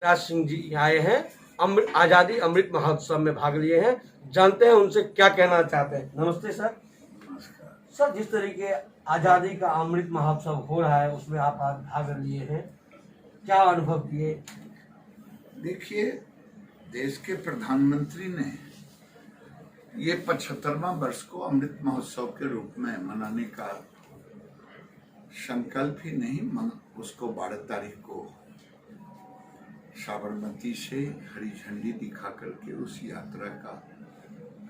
राज सिंह जी आए हैं, आजादी अमृत महोत्सव में भाग लिए हैं। जानते हैं उनसे क्या कहना चाहते हैं। नमस्ते सर। सर, जिस तरीके आजादी का अमृत महोत्सव हो रहा है उसमें आप आज भाग लिए हैं, क्या अनुभव किए? देखिए, देश के प्रधानमंत्री ने ये 75वां वर्ष को अमृत महोत्सव के रूप में मनाने का संकल्प ही नहीं, उसको 12 तारीख को साबरमती से हरी झंडी दिखा करके उस यात्रा का,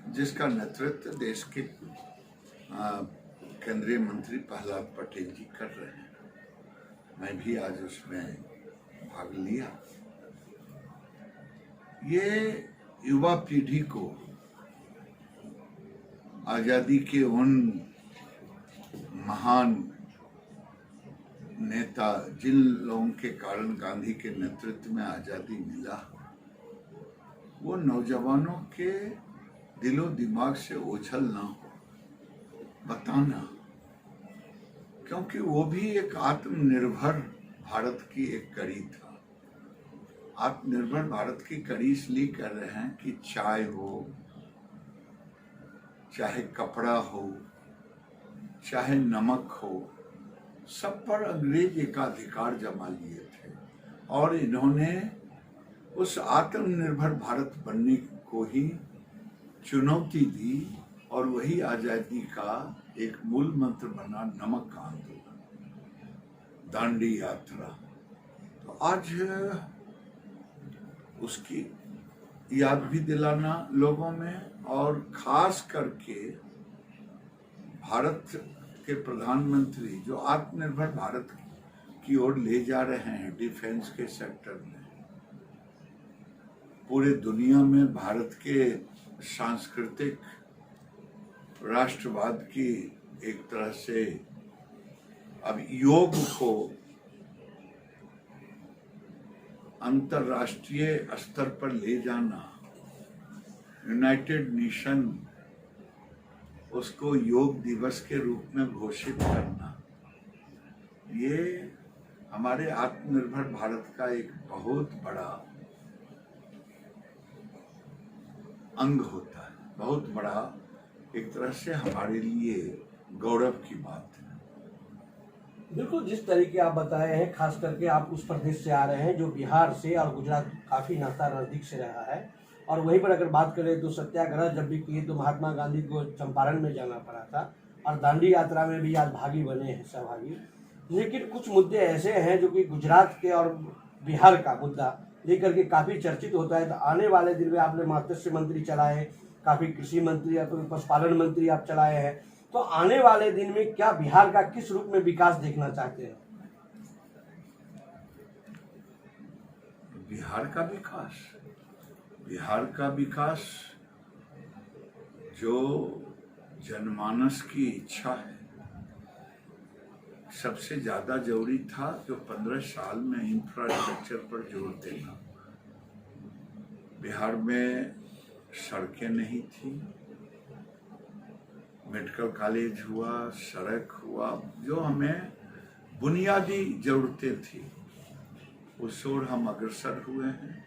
जिसका नेतृत्व देश के केंद्रीय मंत्री प्रहलाद पटेल जी कर रहे हैं, मैं भी आज उसमें भाग लिया। ये युवा पीढ़ी को आजादी के उन महान नेता, जिन लोगों के कारण गांधी के नेतृत्व में आजादी मिला, वो नौजवानों के दिलो दिमाग से ओझल ना हो, बताना, क्योंकि वो भी एक आत्मनिर्भर भारत की एक कड़ी था। आत्मनिर्भर भारत की कड़ी इसलिए कर रहे हैं कि चाय हो, चाहे कपड़ा हो, चाहे नमक हो, सब पर अंग्रेज एकाधिकार जमा लिए थे और इन्होंने उस आत्मनिर्भर भारत बनने को ही चुनौती दी और वही आजादी का एक मूल मंत्र बना नमक का आंदोलन, दांडी यात्रा। तो आज उसकी याद भी दिलाना लोगों में, और खास करके भारत के प्रधानमंत्री जो आत्मनिर्भर भारत की ओर ले जा रहे हैं डिफेंस के सेक्टर में, पूरे दुनिया में भारत के सांस्कृतिक राष्ट्रवाद की एक तरह से अब योग को अंतर्राष्ट्रीय स्तर पर ले जाना, यूनाइटेड नेशन उसको योग दिवस के रूप में घोषित करना, ये हमारे आत्मनिर्भर भारत का एक बहुत बड़ा अंग होता है, बहुत बड़ा एक तरह से हमारे लिए गौरव की बात है। बिल्कुल, जिस तरीके आप बताए हैं, खास करके आप उस प्रदेश से आ रहे हैं जो बिहार से और गुजरात काफ़ी नाता नज़दीक से रहा है, और वहीं पर अगर बात करें तो सत्याग्रह जब भी किए तो महात्मा गांधी को चंपारण में जाना पड़ा था, और दांडी यात्रा में भी आज भागी बने हैं, सहभागी। लेकिन कुछ मुद्दे ऐसे हैं जो कि गुजरात के और बिहार का मुद्दा लेकर के काफ़ी चर्चित होता है। तो आने वाले दिन में आपने मत्स्य मंत्री चलाए, काफ़ी कृषि मंत्री या कोई पशुपालन मंत्री आप चलाए हैं, तो आने वाले दिन में क्या बिहार का किस रूप में विकास देखना चाहते हैं? बिहार का विकास जो जनमानस की इच्छा है, सबसे ज्यादा जरूरी था जो 15 साल में इंफ्रास्ट्रक्चर पर जोर देना। बिहार में सड़कें नहीं थी, मेडिकल कॉलेज हुआ, सड़क हुआ, जो हमें बुनियादी जरूरतें थी, उस ओर हम अग्रसर हुए हैं।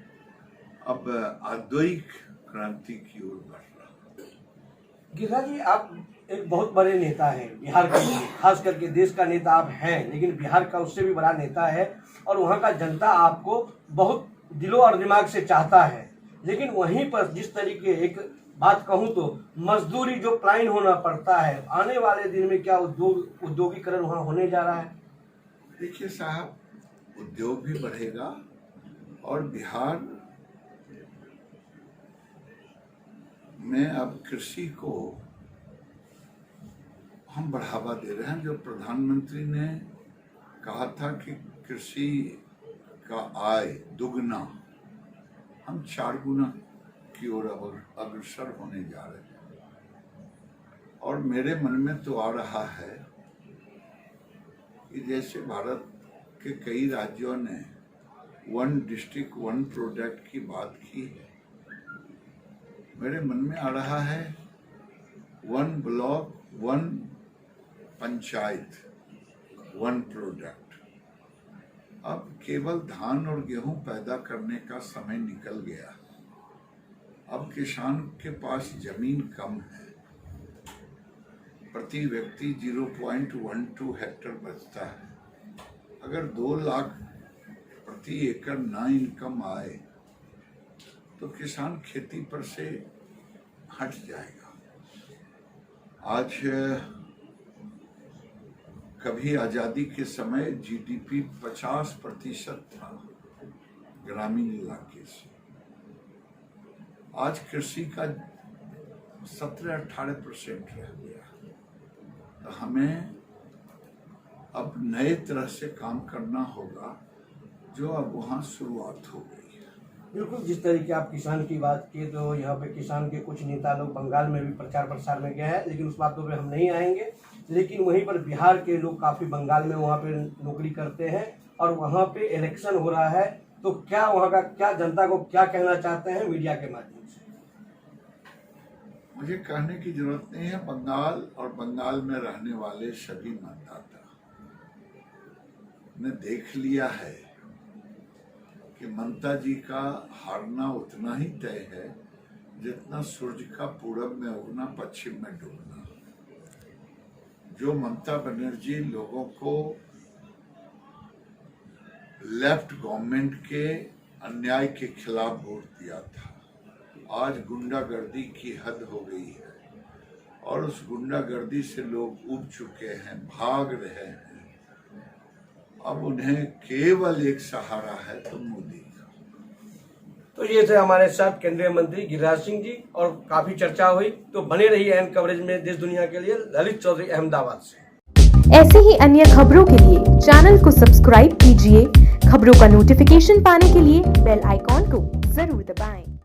अब औद्योगिक क्रांति की ओर बढ़ रहा। गिरिराज जी, आप एक बहुत बड़े नेता हैं बिहार के लिए, खास करके देश का नेता आप हैं, लेकिन बिहार का उससे भी बड़ा नेता है, और वहाँ का जनता आपको बहुत दिलो और दिमाग से चाहता है। लेकिन वहीं पर जिस तरीके एक बात कहूँ तो मजदूरी जो प्लाइन होना पड़ता है, आने वाले दिन में क्या उद्योगीकरण वहाँ होने जा रहा है? देखिए साहब, उद्योग भी बढ़ेगा और बिहार में अब कृषि को हम बढ़ावा दे रहे हैं। जो प्रधानमंत्री ने कहा था कि कृषि का आय दुगना, हम 4 गुना की ओर अग्रसर होने जा रहे हैं। और मेरे मन में तो आ रहा है कि जैसे भारत के कई राज्यों ने 1 डिस्ट्रिक्ट 1 प्रोडक्ट की बात की है, मेरे मन में आ रहा है 1 ब्लॉक 1 पंचायत 1 प्रोडक्ट। अब केवल धान और गेहूं पैदा करने का समय निकल गया। अब किसान के पास जमीन कम है, प्रति व्यक्ति 0.12 हेक्टेयर बचता है। अगर 2 लाख प्रति एकड़ ना इनकम आए तो किसान खेती पर से हट जाएगा। आज कभी आजादी के समय जीडीपी 50% था ग्रामीण इलाके से, आज कृषि का 17-18% रह गया। तो हमें अब नए तरह से काम करना होगा, जो अब वहाँ शुरुआत हो गई है। बिल्कुल, जिस तरीके आप किसान की बात की तो यहाँ पे किसान के कुछ नेता लोग बंगाल में भी प्रचार प्रसार में गए हैं, लेकिन उस बातों पे हम नहीं आएंगे। लेकिन वहीं पर बिहार के लोग काफ़ी बंगाल में वहाँ पे नौकरी करते हैं और वहाँ पे इलेक्शन हो रहा है, तो क्या वहाँ का क्या जनता को क्या कहना चाहते हैं मीडिया के माध्यम से? मुझे कहने की जरूरत नहीं है। बंगाल और बंगाल में रहने वाले सभी मतदाता ने देख लिया है कि ममता जी का हारना उतना ही तय है जितना सूरज का पूरब में उगना पश्चिम में डूबना। जो ममता बनर्जी लोगों को लेफ्ट गवर्नमेंट के अन्याय के खिलाफ वोट दिया था, आज गुंडागर्दी की हद हो गई है और उस गुंडागर्दी से लोग उब चुके हैं, भाग रहे हैं। अब उन्हें केवल एक सहारा है, तो मोदी का। तो ये थे हमारे साथ केंद्रीय मंत्री गिरिराज सिंह जी और काफी चर्चा हुई। तो बने रहिए अहम कवरेज में देश दुनिया के लिए। ललित चौधरी, अहमदाबाद से। ऐसे ही अन्य खबरों के लिए चैनल को सब्सक्राइब कीजिए। खबरों का नोटिफिकेशन पाने के लिए बेल आइकॉन को जरूर दबाएं।